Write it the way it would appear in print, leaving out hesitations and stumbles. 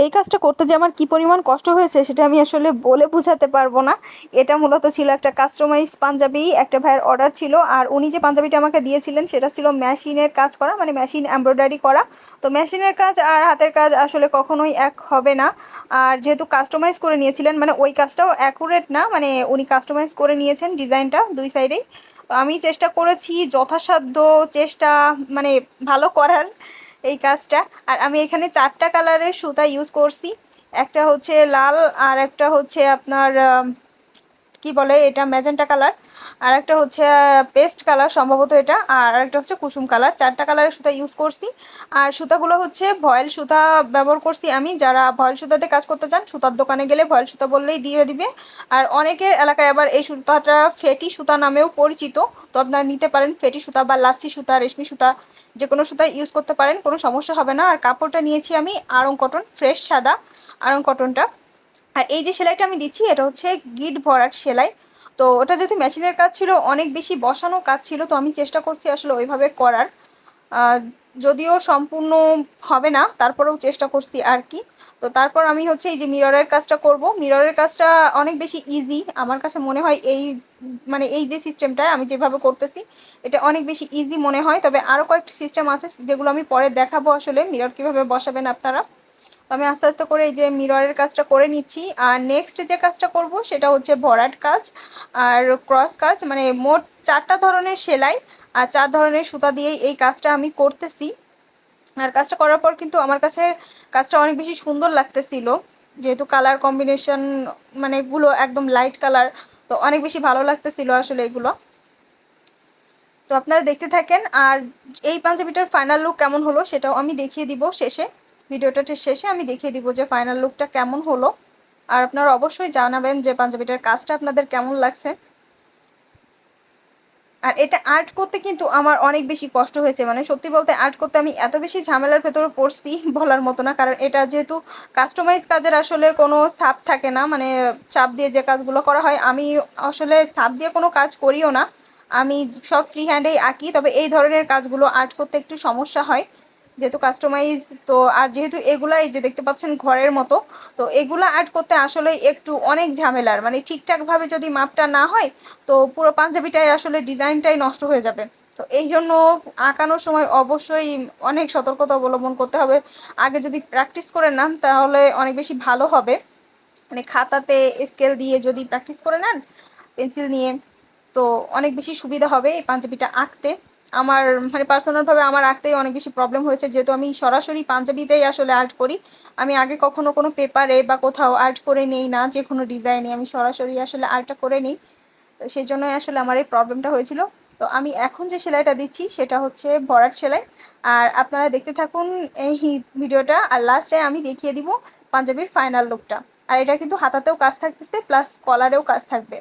এই কাজটা করতে যে আমার কী পরিমাণ কষ্ট হয়েছে সেটা আমি আসলে বলে বোঝাতে পারবো না। এটা মূলত ছিল একটা কাস্টমাইজ পাঞ্জাবি, একটা ভাইয়ের অর্ডার ছিল। আর উনি যে পাঞ্জাবিটা আমাকে দিয়েছিলেন সেটা ছিল মেশিনের কাজ করা, মানে মেশিন এমব্রয়ডারি করা। তো মেশিনের কাজ আর হাতের কাজ আসলে কখনোই এক হবে না। আর যেহেতু কাস্টমাইজ করে নিয়েছিলেন, মানে ওই কাজটাও অ্যাকুরেট না, মানে উনি কাস্টমাইজ করে নিয়েছেন ডিজাইনটা দুই সাইডেই। তো আমি চেষ্টা করেছি যথাসাধ্য চেষ্টা, মানে ভালো করার এই কাজটা। আর আমি এখানে 4টা কালারের সুতা ইউজ করছি। একটা হচ্ছে লাল, আর একটা হচ্ছে আপনার কি বলে এটা ম্যাজেন্টা কালার, আর একটা হচ্ছে পেস্ট কালার সম্ভবত এটা, আর একটা হচ্ছে কুসুম কালার। 4টা কালারের সুতা ইউজ করছি। আর সুতাগুলো হচ্ছে ভয়েল সুতা ব্যবহার করছি আমি। যারা ভয়েল সুতাতে কাজ করতে চান সুতার দোকানে গেলে ভয়েল সুতা বললেই দিয়ে দিবে। আর অনেকের এলাকায় আবার এই সুতাটা ফেটি সুতা নামেও পরিচিত। তো আপনারা নিতে পারেন ফেটি সুতা বা লাচ্ছি সুতা, রেশমি সুতা, যে কোনো সুতা ইউজ করতে পারেন, কোনো সমস্যা হবে না। আর কাপড়টা নিয়েছি আমি আড়ং কটন, ফ্রেশ সাদা আড়ং কটনটা। আর এই যে সেলাইটা আমি দিচ্ছি এটা হচ্ছে গিট ভরাট সেলাই। তো ওটা যেহেতু মেশিনের কাজ ছিল, অনেক বেশি বসানো কাজ ছিল, তো আমি চেষ্টা করছি আসলে ওইভাবে করার। যদিও সম্পূর্ণ হবে না, তারপরেও চেষ্টা করছি আর কি। তো তারপর আমি হচ্ছে এই যে মিররের কাজটা করব। মিররের কাজটা অনেক বেশি ইজি আমার কাছে মনে হয়। এই মানে এই যে সিস্টেমটা আমি যেভাবে করতেছি এটা অনেক বেশি ইজি মনে হয়। তবে আরও কয়েকটি সিস্টেম আছে যেগুলো আমি পরে দেখাবো আসলে মিরর কীভাবে বসাবেন আপনারা। তো আমি আস্তে আস্তে করে এই যে মিররের কাজটা করে নিচ্ছি। আর নেক্সট যে কাজটা করব সেটা হচ্ছে ভরাট কাজ আর ক্রস কাজ, মানে মোট 4টা ধরনের সেলাই আর 4 ধরনের সুতা দিয়েই এই কাজটা আমি করতেছি। আর কাজটা করার পর কিন্তু আমার কাছে কাজটা অনেক বেশি সুন্দর লাগতেছিল, যেহেতু কালার কম্বিনেশন মানে এগুলো একদম লাইট কালার, তো অনেক বেশি ভালো লাগতেছিল আসলে এগুলো। তো আপনারা দেখতে থাকেন। আর এই পাঞ্জাবিটার ফাইনাল লুক কেমন হলো সেটাও আমি দেখিয়ে দিব শেষে, ভিডিওটার শেষে আমি দেখিয়ে দিব যে ফাইনাল লুকটা কেমন হলো। আর আপনারা অবশ্যই জানাবেন যে পাঞ্জাবিটার কাজটা আপনাদের কেমন লাগছে। আর এটা আর্ট করতে কিন্তু আমার অনেক বেশি কষ্ট হয়েছে, মানে সত্যি বলতে আর্ট করতে আমি এত বেশি ঝামেলার ভেতরে পড়ছি বলার মতো না। কারণ এটা যেহেতু কাস্টমাইজ কাজের আসলে কোনো ছাপ থাকে না, মানে চাপ দিয়ে যে কাজগুলো করা হয়, আমি আসলে ছাপ দিয়ে কোনো কাজ করিও না, আমি সব ফ্রি হ্যান্ডেই আঁকি। তবে এই ধরনের কাজগুলো আর্ট করতে একটু সমস্যা হয় যেহেতু কাস্টমাইজ। তো আর যেহেতু এগুলা এই যে দেখতে পাচ্ছেন ঘরের মতো, তো এগুলা আর্ট করতে আসলে একটু অনেক ঝামেলার, মানে ঠিকঠাকভাবে যদি মাপটা না হয় তো পুরো পাঞ্জাবিটাই আসলে ডিজাইনটাই নষ্ট হয়ে যাবে। তো এই জন্য আঁকানোর সময় অবশ্যই অনেক সতর্কতা অবলম্বন করতে হবে। আগে যদি প্র্যাকটিস করে নেন তাহলে অনেক বেশি ভালো হবে, মানে খাতাতে স্কেল দিয়ে যদি প্র্যাকটিস করে নেন পেন্সিল নিয়ে, তো অনেক বেশি সুবিধা হবে এই পাঞ্জাবিটা আঁকতে। আমার মানে পার্সোনালভাবে আমার আঁকতেই অনেক বেশি প্রবলেম হয়েছে, যেহেতু আমি সরাসরি পাঞ্জাবিতেই আসলে আর্ট করি। আমি আগে কখনো কোনো পেপারে বা কোথাও আর্ট করে নেই না, যে কোনো ডিজাইনে আমি সরাসরি আসলে আর্টটা করে নিই। তো সেই জন্যই আসলে আমার এই প্রবলেমটা হয়েছিল। তো আমি এখন যে সেলাইটা দিচ্ছি সেটা হচ্ছে ভরাট সেলাই। আর আপনারা দেখতে থাকুন এই ভিডিওটা, আর লাস্টে আমি দেখিয়ে দিব পাঞ্জাবির ফাইনাল লুকটা। আর এটা কিন্তু হাতাতেও কাজ থাকতেছে প্লাস কলারেও কাজ থাকবে।